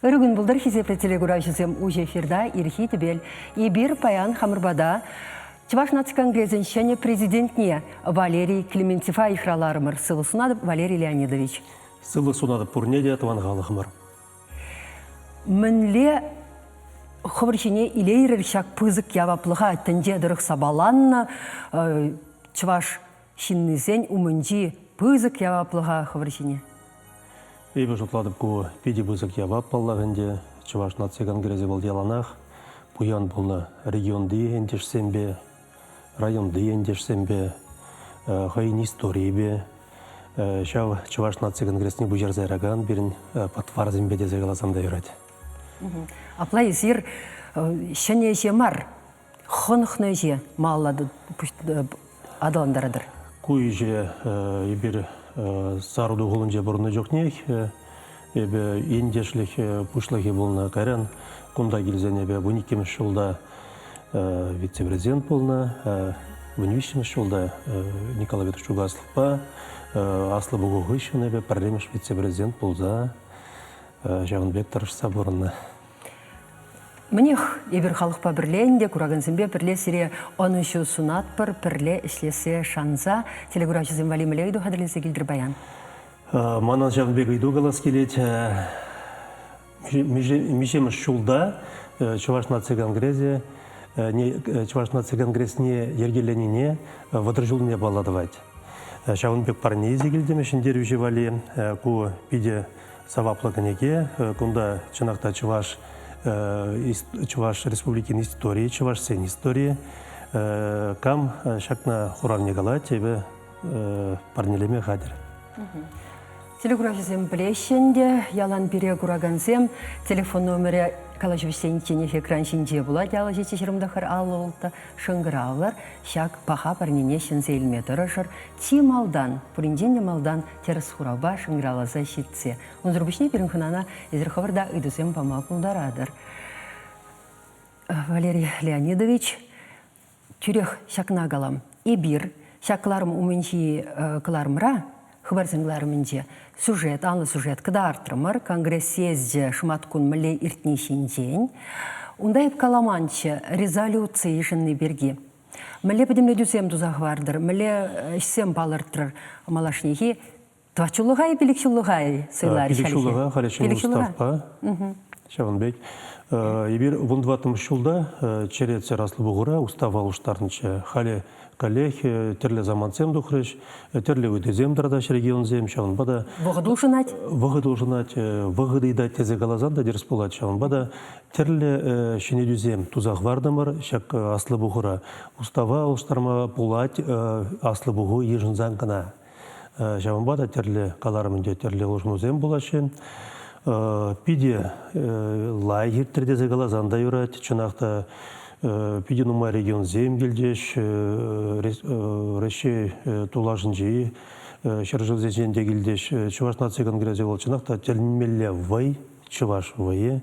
Өргін бұлдар хизепре телегурашызым уже эфирда ирхи тебел. И бир паян хамырбада Чуваш нацконгрезен шене президентне Валерий Клементьева ихраларымыр. Сылысунады Валерий Леонидович. Сылысунады пурнеде атванғалығымыр. Мінле хыбыршене илейрір шак пызык яваплыға тінже дырық сабаланна Чуваш шиннызен умынжи пызык яваплыға хыбыршене. Эйбі жұтладып ку педи пызык явапаллағынде Чуваш нацконгрезе был деланах. Пуян болна регионды ендешсембе, районды ендешсембе, хайын история Шау Чуваш нацконгресіне бұжар зайраган бірін патварзымбе де зайгаласам да юрады. Аплай зир шәне жемар, хонықны же маллады адаландарадыр. Куй же ебір саруды ғолын же бұрыны жоқ нех, ебі ендешлік пұшлығы болна кәрін, Кунда келзен ебі 12 жылда вице-президент болна, 13 жылда Николай Петрович Угаслов Аслы бұғы үшін ебі парламент вице-президент болза Жағынбек Тарышса бұрынна. Мінех ебір халықпа бірлейінде, күрағынсынбе бірле сире 13 сунат бір бірле ішлесе шанза. Телегурашызым Валим Илейду қадірлесе келдір баян. Манан Жағынбек үйді қалас келет. Мишеміш жылда Чуваш нацконгресіне ергеленіне вадыр жылыне баладывайды. Жағынбек парнейзе келдемешін дервежі вали ку биде саваплығынеге, күнда чынақта Чуваш республикин истории, Чуваш сен истории, кам шакна хуравне гала тебе парнелеме қадыр. Телеграфизм білешінде, ялан бере күрағанзем, телефон номері калажвесенчене экран шинже болады, алы жеті жырымдақыр алы олты шыңғыраулар, шак паха парнене шынзелме тұрышыр, ти малдан, пұрінденде малдан теріс хурауба шыңғыралаза шетсе. Онзырбышне берін қынана езірхавырда үйдізем пама пұлдарадыр. Валерий Леонидович, түрек шакна галам, ебір, шакларым умынши кыларымра, хыбарсыңларымынже сюжет, анлы сюжет, кыда арттырмыр, конгресс съезде шыматкун міле иртнешін день. Ундай каламанчы резолюция ешінні берги. Міле бідімле дүсем дұзақ вардыр, міле ішсем балыртыр малашнеге. Твачулығай, пелікшулығай сыйлар. Пелікшулыға, қалешен Устапа, Шаванбек. Ебір 12 жылда череце раслы бұғыра, Устав алыштарынчы халі коллег, терле заманцем духрыш, терле өтезем дардаш регионзем, шаванбада. Вғыды ұшынат? Вғыды ұшынат, вғыды ида тезе галазанда дерс болат шаванбада. Терле шенедюзем тузақ вардымыр, шак аслы бұғыра. Устава алыштарма болат аслы бұғы ежінзан кына. Шаванбада терле каларымынде терле ұшынузем болашын. Пиде лагерь тердезе галазанда юрат, чынақта пиде нума регион земгелдеш, Ресей тулажын жиі, шыржылзен дегілдеш, Чуваш нацконгрезе бол чынақта телмелі вай, Чуваш вайы,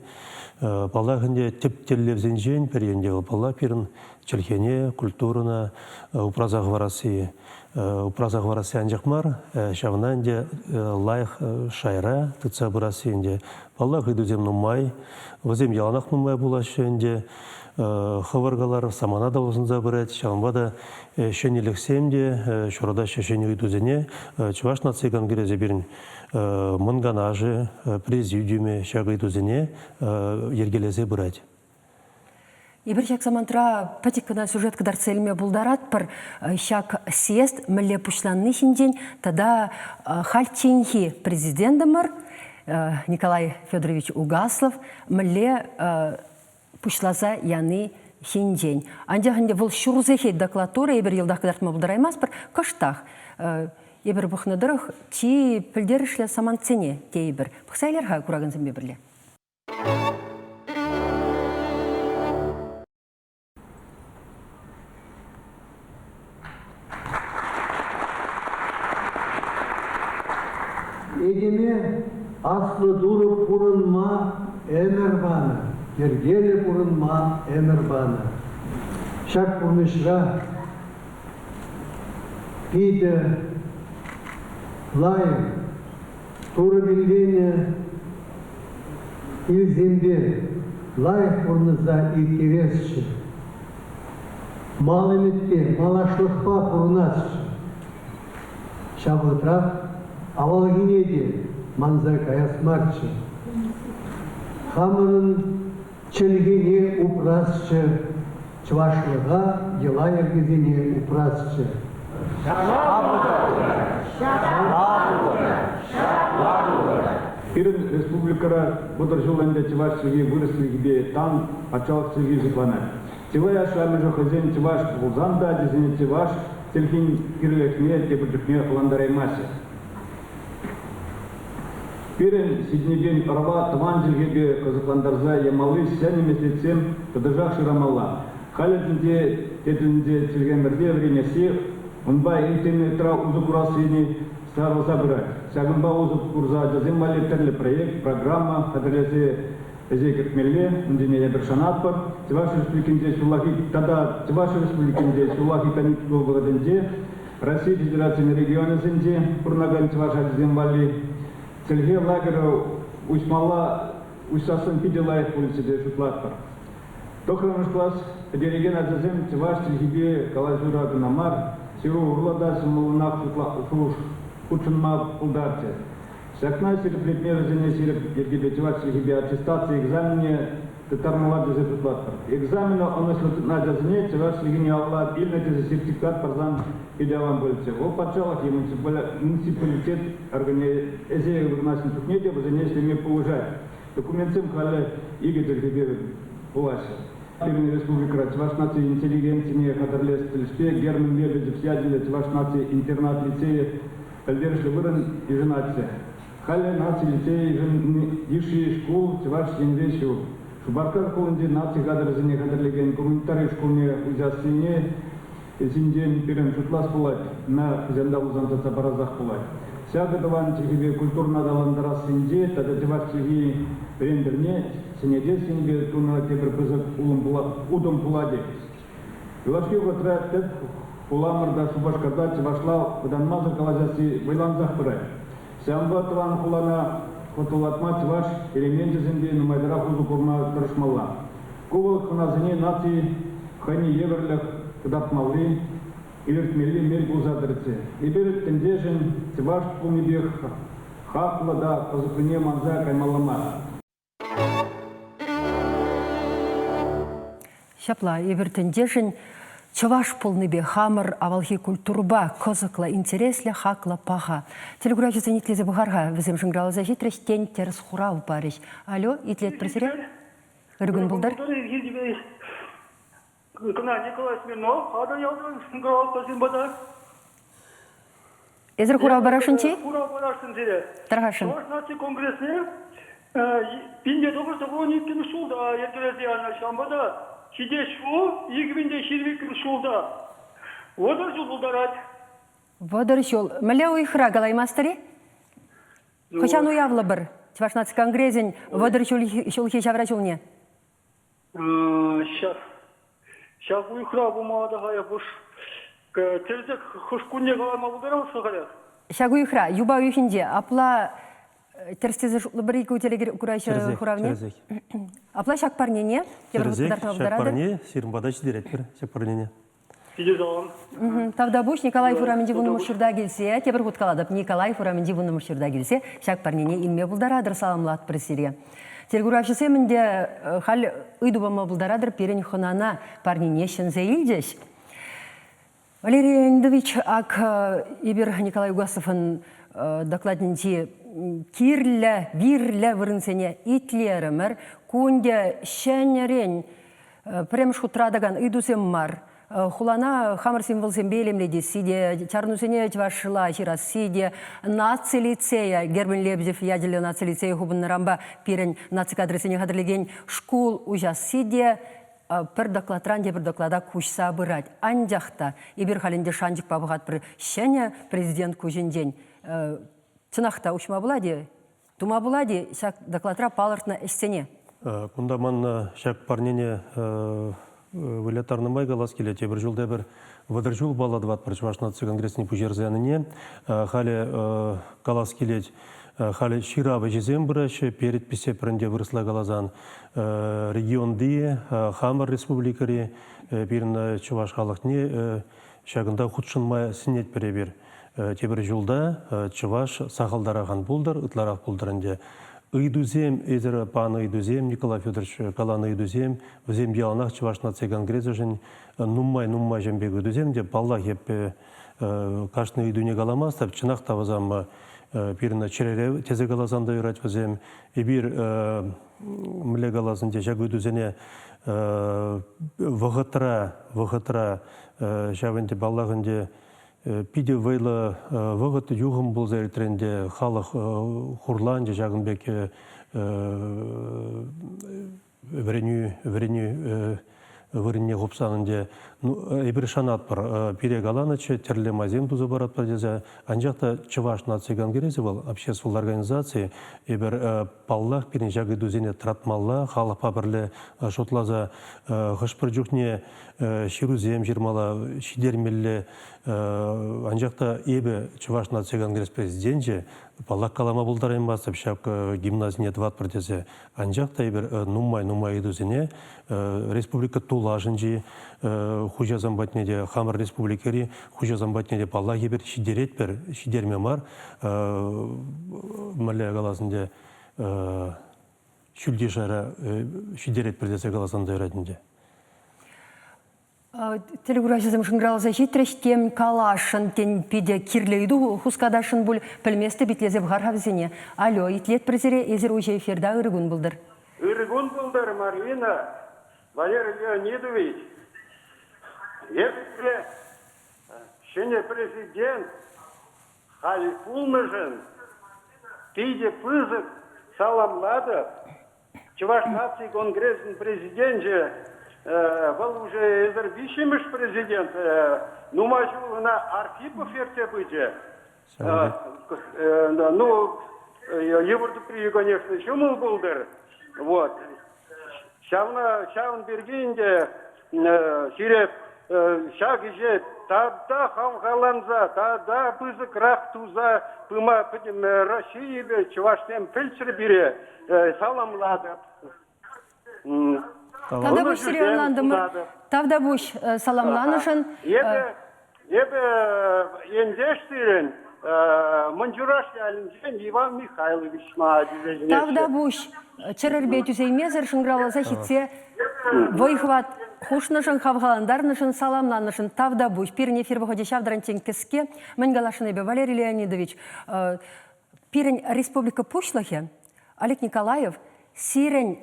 палағынде теп-теллевзен жен перенде ол пала перін челхене, культурына, упразақ варасы. Упразақ варасы анжақмар, шавнанде лайық шайра, тұтса бұрасы енде. Палақ үйдізем нұмай, өзем яланақ нұмай бұлашы енде. Хывырғалар самана да осынза бұрет, шавнбада шенеліксемде, шұрада шешені үйдізіне, Чуваш нацконгрезе бірін мұнганажы, президиуме шағы үйдізіне ергелезе бұрет. Ибір шак самантра патикана сюжет кадар цельме булдарат пар шак съезд міле пушланны шинден, тада хальченхи президентымыр Николай Федорович Угаслов міле пушлаза яны шинден. Андяғынде бұл шурзехет докладура ибір елдақ кадарт булдараймас пар каштақ. Ибір бұқнадырық ти пілдерішлі саманцене те ибір. Бұқсайларға күрағынзым бебірлі. Егеме аслы дұры пұрынма әмірбаны, ергелі пұрынма әмірбаны. Шак пұрнышра пиді лайық, туры білгені илзембе лайық бұрныза интересші. Мал еметпе, малашлықпа бұрнасшы. Шабытрақ авалгинеде манза каясмарчы. Хамырын чілгене упрасчы, чывашлыға ела ергезене упрасчы. Ирин республикара бұдыр жылында Чеваш сілге вырыслығыбе таң ачалық сілге жықлана. Чевай ашамы жоқызен Чеваш бұлзанда дезіне Чеваш сілген кіруекне тепірдікне қыландараймасы. Пирен сиднеген ұрава тыван жылгебе қызықландарза емалы сән емеслетсем тұдыжақ шырамалла. Қалетінде тетілінде сілген бірде вренесі, ұнба интернетра ұзы құрасыйны сарылса бірі. Сәгінба ұзып құрза жазым валеттерлі проект, программа, қадірлесі әзекіртмелі, үндіне бір шанат бар. Чеваш республикінде Сулахи комитет болғадынде, Россия Федерацияның регионысында құрнаған Чеваш әдізен вали Сілге лагері ұйсмала ұйсасын пиделайық полицияде жұтлат бар. Тоқырымыш класс әдереген әдізен Чеваш Сілгебе калажура гынамар, Сиру ұрлада сымылынақ құтшынма ұлдарчы. Шақна сіріп летме өзіне сіріп ергебе Чеваш Сілгебе аттестация экзамене тытармалар дезе жұтлат бар. Экзамені онышлытына жазыне Чеваш Сілгене алла иліне дезе сертификат барзан педиаван бөліце. Ол патшалық е муниципалитет әзе вырнасын түкнеде бұзыне слеме повышать. Документсем қалы иге діргебе болашы. Пермь республика Чеваш нации интеллигенцияне қадірлес тілішпе Герман Лебедев сяділі Чеваш нации интернат лицее әлдерші вырын ежінатсы. Қалы нации лицее еші школ Чеваш еңвешу. Шубаркар қолынде нации қадірізіне қадірлеген гуманитарий школіне ұзасыне Синден перен жұтлас болады, на зенда ұзантаса баразақ болады. Сәгідіван тегебе культурна даландыра сінде, тада девар теги рендерне, сенеде сенбе туна тебір бұзық удым бұладе. Илашке ғытрат тәп, құламырда шубашқарда тевашла бұданмазы қалазасы байланзақ бұрай. Сәмба тұван құлана құтылатма теваш элемент зінде нумайдыра құзы құрма тұрышмалла. Кувыл қыназыне нации хани еверлік Кудапмалы, илертмели мел бузадырцы. Иберет тендежен, Чеваш пумибех, хаклада, позыкуне манза каймалама. Шапла, ибертендежен, Чеваш полныбе хамыр, авалхи культурба, козакла интересля, хакла паха. Телегуражы занетлезе бұғарға, візім жыңралы зажет, рәштен теріс хурау барыш. Алло, итлет пресере? Үргін бұлдар? Кына Николай Смирнов, ада яудын сыңғырау қасын бада. Эзір хурау барашынчи? Хурау барашын деді. Тарғашын. Чеваш нации конгрессіне 1912 жылда ергелерде ана шамбада шиде шу, 2022 жылда. Одар жыл бұлдарад. Водар жол. Мәле уйхра галаймастыры? Қочан уявлы бір? Чеваш нации конгрезін водар жолхи жавра жолне? Сейчас уйхра бумада хая буш. Терзек хошкунне галама бұлдарау сығаря. Шагу ихра, юба уйхинде, апла терстезе жутлы бір екі өтелегер күрайшы хуравне? Апла шак парнене? Терзек, шак парне, сирмбадач директор, шак парнене. Тавда буш Николай Фураменде вуны мұшырда келсе, тебір құткаладып Николай Фураменде вуны мұшырда келсе, шак парнене илме бұлдарадыр саламлат пресере. Тергурашысы менде хал ыйдубама бұлдарадыр перен хонана парнене шынзе илдеш. Валерий Леонидович, ак ибер Николай Угасовын докладненде кирлі, вирлі вырынсене итлерімір, кунде шәнерен премш хутрадаган ыйдусем мар. Хулана хамыр символсем белемледе сиде, чарнусене чвашла чирас сиде, наци лицея, Герман Лебедев яделі наци лицея хубын рамба пирен наци кадресене хадрлеген школ ужас сиде, пір докладран де бір доклада күшса бұрад. Андяқта, ебір халінде шанжық бабығат бір шәне президент көжінден. Тынақта ұшма бұладе, тума бұладе, шак докладра палыртына әстене. Күнда ман шак парнене вылетарнымай галас келет, ебір жылда бір вадыр жыл балады ват бір Чеваш нации конгрессіне пүжерзіяныне. Халі галас келет хали ширабы жезем бұрышы, перед писепірінде вырысла қалазан регионды, Хамар республикари, бірін Чуваш халықне, шағында құтшынмай сінет біребір. Тебір жылда Чуваш сақалдараған бұлдар, ұтларақ бұлдарынде. Ыйдузем, ezер пан Ыйдузем, Николай Федорович Калан Ыйдузем, өзем яланақ Чуваш нация конгресс үшін нуммай жембек Ыйдузем, деп баллах еп кашны Ыйдуне каламас, деп чынақ тавазам біріні черере тезе калазанда үйрат өзем, ебір мүлі калазында жақ Ыйдузене вғытыра жавынде баллағынде пиде вейлы вғыт юғым бұл зәрітренде халық құрланде жағынбек віріне ғұпсанынде әбір шанат бар. Пире галанычы терлі мазем тузы барат бар дезе. Анжақта Чуваш нация конгрессы был общественный организации. Әбір паллах пирен жағы дүзене тратмалла, халық пабірлі шотлаза ғышпыр жүхне ширузем жирмала шидермелі. Анжақта әбі Чуваш нация конгресс президенті паллах калама бұлдарайын басып, шақ гимназине дват бар дезе. Анжақта әбір нумай дүзене республика Тулажынжи, хужа замбатнеде Хамар республикари, хужа замбатнеде паллах ебір шидерет бір, шидерме бар, мәлі қаласында шүлде жара шидерет бірдесе қаласында өретінде. Телегуражызым шыңғыралыза жетірештем калашын тен пиде кирлейду хускадашын бұл пілместі бітлезіп ғархавзіне. Алло, итлет бірзіре езір өже эфирда үрігін бұлдыр. Үрігін бұлдыр, Марина, Валерий Леонидович. Если шене президент Халифулмыжын тиде пызык саламлады, Чуваш нации конгрессын президенті был уже изербищемыш президент, нумажулына Архипов ерте быде. Ну, еврду прию, конечно, чумыл булдыр. Вот. Шавн бергенде сиреп шагиже тада хамгаланза, тада пызык рак туза, пыма пыдем России бе Чуваштем фельдшер бире саламлады. Тавда буш сирияландымыр, тавда буш саламланышын. Ебе ендештирен Манжураш ялинжен Иван Михайлович ма дизежнеше. Тавда буш чырырбет үзеймезір шыңғыраласа хитсе войхват хушнышын хавгаландарнышын саламланышын тавда буш. Пирин эфир выходе шавдрантен кіске. Мәнгалашын ебе Валерий Леонидович. Пирин республика Пушлахе Олег Николаев сирен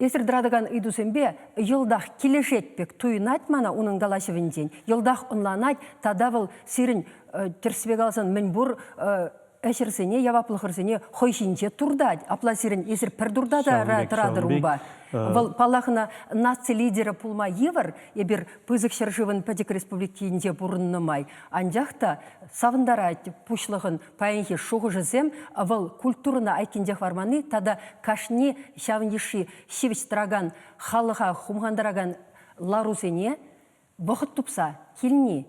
Езір дырадыған үйдусенбе, елдақ келешетпек туйнат мана оның далашывынден. Елдақ ұнланат, тадавыл сирін терсібек алсын мен бұр әшірсене, яваплықырсене хойшинче турдад. Апла сирін езір пірдурдада тұрадырумба. Бұл палақына нация лидері пулма евір, ебір пызық шыршывын пәдік республикінде бұрыннымай. Анжақта савындарат пұшлығын пайынхи шуғы жызем, бұл культурына айкендек варманы, тада кашни шавындеші шевіштіраган, халыға хумғандараган ларузене, бұғыт тұпса, келіне.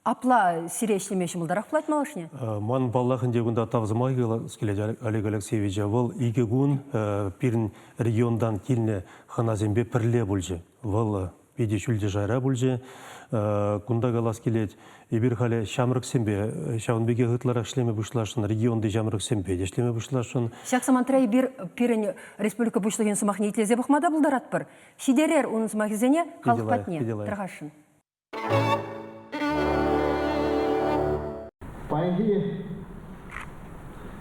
Апла сирешлемеші мұлдарақ плат малашне? Ман баллахын дегунда тавзымай скеледі Олег Алексеевич, бұл игі күн пирін региондан келіне ханазембе пірле бұлжы. Бұл беде шүлде жайра бұлжы. Күнда қалас келеді. Ебір қалі шамрық сембе, шауынбеге ғытларақ шлеме бұшлашын, регионды жамрық сембе, дешлеме бұшлашын. Шақсамантра ебір пирін республика бұшлығын сымақ нетлезе бұқмада бұлдарат бір. Шидерер оның сымақ езене қалық патне, тұрғашын. Паянги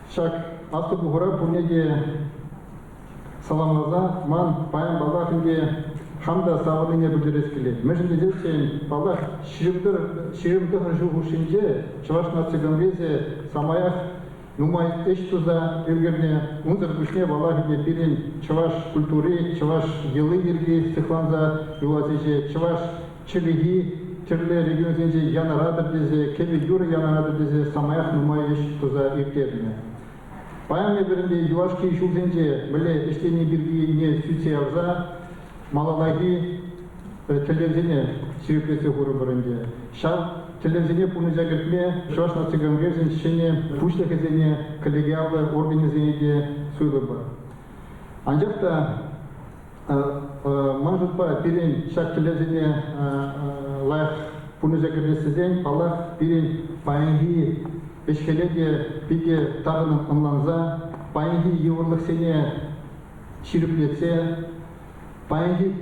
шак асты бұғыра пүнеге саламлаза ман паян балахынге хамда сағылыне бүлдерес келеді. Мәжінде десен балах ширимді ғышуғышынже Чуваш нация конгрессе самаях нумай эш туза өлгерне ұнзыр күшне балахынге пирин Чуваш культуры, Чуваш елы ерге сықланза юлазеже Чуваш чилиги Терле регионсенже янарадыр дезе, кеби юры янарадыр дезе, самаях нумайыш туза иртеріне. Паяме бірінде юашки шулзенже, біле іштені біргейіне сүтсе авза, малалайги телевзене сүйеплесе құры бірінде. Шал телевизионе пунежа гертме Чуваш нации конгресsin шене пушлы хезене коллегиалы организациеде суйлы бар. Анжақта маңжутпа пирен шак телевизионе лайық пунежа гертесізден палақ пирен пайынги эшкеледе пиде тағының ымланза пайынги еврлық сене шириплетсе пайынги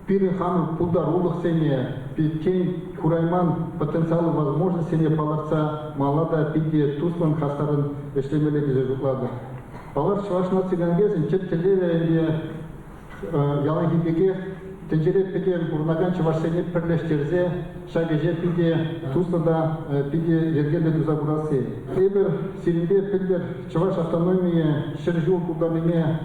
пирен хамыр пулдар улық сене кен курайман потенциалы возможно сене паларца малада пиде туслан хастарын эшлемеледе жуклады. Палар Чуваш нации конгресsin чет телевизионе ялангибеге тенжере пиде урнаган Чувашсене пірлештерзе шагеже пиде туслада пиде ергелде тузабурасы. Эбір сиринде пилдер Чуваш автономия шыржул кулданыне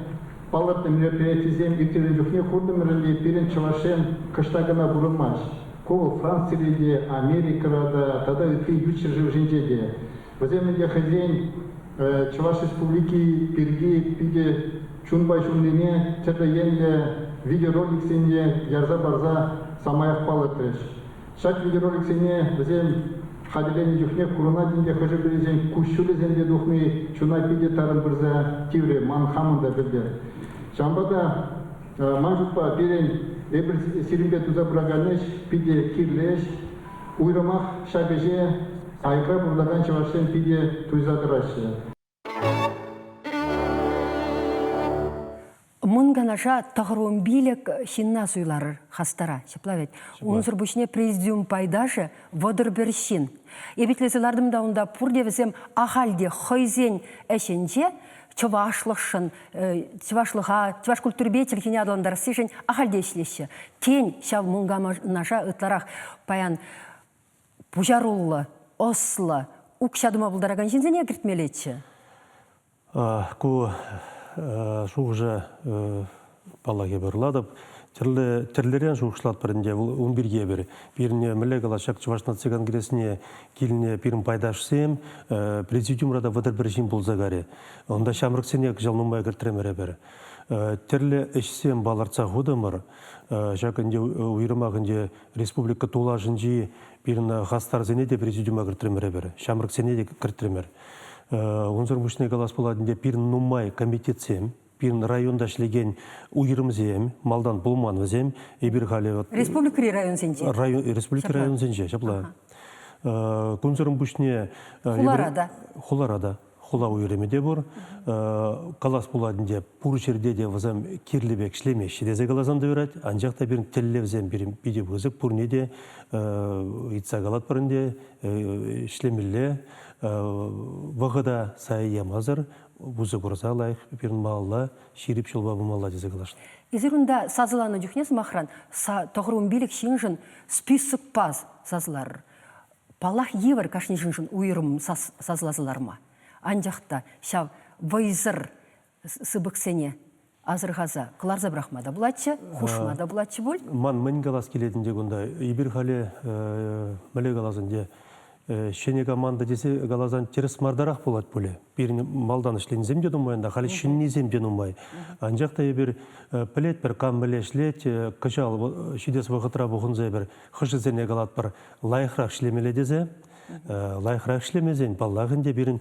палырты мероприятизем иктерин жүхне хурдымырынде пирен Чувашен кыштагына бурылмаш. Кол Францияде, Америкада, тогда ты ючер живжинжеде. Воземінде хозяин Чуваш республики пирги пиде чунбай шунлине терле енле видеоролик сене ярза барза самаях палытреш. Шак видеоролик сене возем хадилени жүхне курына динде хожы березен кушшулы зенде духны чунай пиде тарын бірза тивре ман хамында білді. Шамбада мажутпа берен эбір сиринбе туза браганеш пиде кирлеш уйрамах шабеже айқра бурлаган Чувашен пиде тузадырашы. Мынганаша тағыруын билік шинна суйларыр хастара, шыплавет. Унзыр бүшіне президиум пайдашы водыр бершін. Ебетлесілардым даунда пұрдевізем ахалде хойзен әшенже чывашлықшын, чываш культурбе телхине адыландар сишін ахалде ішлеші. Тен шав мынганаша ытларақ паян пужарулы, ослы, укшадыма бұлдараган жинзене кіртмелетші? Ку шуғжа палаге бірладып, тірлерен шуғышлат бірінде 11-ге бір. Біріне мүлі қалашақ Чуваш нации конгресіне келіне бірін пайдашсем, президиумрада вадыр біршін болзагаре. Онда шамрықсене жалнумай кіртіремері бірі. Тірлі ішсем баларца ғудымыр, жақынде ұйырмағынде республика тулажынжи бірін ғастар зене де президиума кіртіремері бірі. Шамрықсене де кіртіремер. Онзыр мүшіне қалас боладында бірін нумай комитетсем, бірін районда шлеген уйырымзем, малдан бұлманызем, ебір қалы... Республика район зенже? Республика район зенже, шапла. Онзырым мүшіне... Хуларада? Хуларада. Хула уйырымеде бұр. Қалас боладында пұр жерде де вазам керлебек шлеме шедезе қалазанды өрәд. Анжақта бірін теллевзем бірін биде бұзып, пұрнеде итса қалат бірінде шлемелі вағыда сайя мазыр, бұзы құрса лайық, бірін мағалла, ширип шылба бұмалла дезе қалашын. Изерунда сазыланы жүхнес махран, тоғырын билік шеңжін список паз сазылар. Палах евір кашни жынжын уйырым сазылазыларма. Анжақта шав вайзыр сыбықсене азырғаза қыларза брахмада бұлатшы, хушмада бұлатшы бұл? Ман мән қалас келетінде күнда, ебір қалы мәлі қаласында шене команда десе қалазан теріс мардарақ болады бөлі. Бірін малдан ішленізем дедім ойында, қалы шыннезем дедім ой. Анжақта ебір пілет бір қам біле ішлет, қышал шидес вағытыра бұғынза ебір қышызене қалат бір лайықрақ шлемеле дезе. Лайықрақ шлемезен, баллағында бірін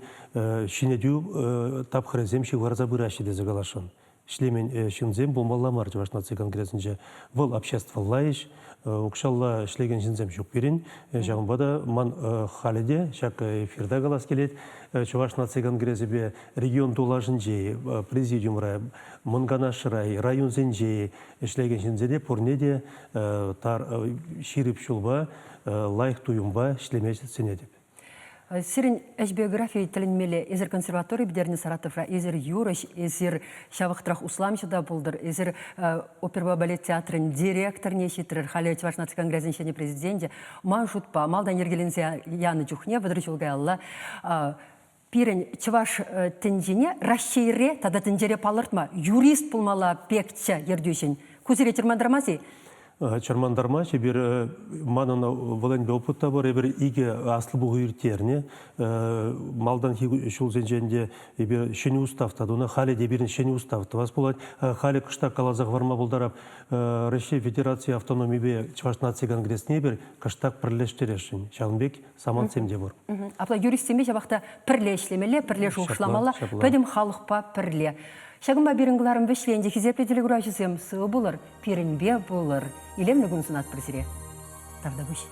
шинедю тапқырезем шығарза бұрашы дезе қалашын. Шлемен шынзем болмалламар Чуваш нации конгресінде выл общество лайыш, ұқшалла шлеген шынзем шук берін. Жағынбада ман халеде, шак эфирда қалас келет, Чуваш нации конгресібе регион тулажын жей, президиум рай, Мынганаш рай, район зен жей, шлеген шынзеде пұрнеде ширіп шулба, лайық туюмба шлемеш сенедіп. Сирин биография тілінмелі езір консерватория бідеріне Саратовра, езір юрыш, езір шавықтырақ усламшыда болдыр, езір оперба балет театрын директор нешетірір, халі Чуваш нации конгресін шене президенте, ман жұтпа, малдан ергеленсе яны жүхне, бұдыр жылға алла, пирен Чуваш тінжіне расшейре, тада тінжере палыртма, юрист пулмала пекчі ердюшін. Көзіре түрмандырмази? чармандарма bir manana volan bir oputta var bir ige aslı bu hürterine maldan şul zenjende bir şeni ustavta dona hale de bir şeni ustavta vas bulat hale kışta kalazak varma buldarap Rusya Federatsiya Автономии be Чувашнация Конгрессне bir kıştak birleştireşin Şalınbek saman semde var. Апла юристеме жабақта пірле ішлемелі, пірле жуғышламалы, пөдім халықпа пірле. Шағынба беріңгіларым вешленде кезепе делегура жүзем сығы болыр, перінбе болыр. Илемні күнсін ат бірсіре. Тарда бұш.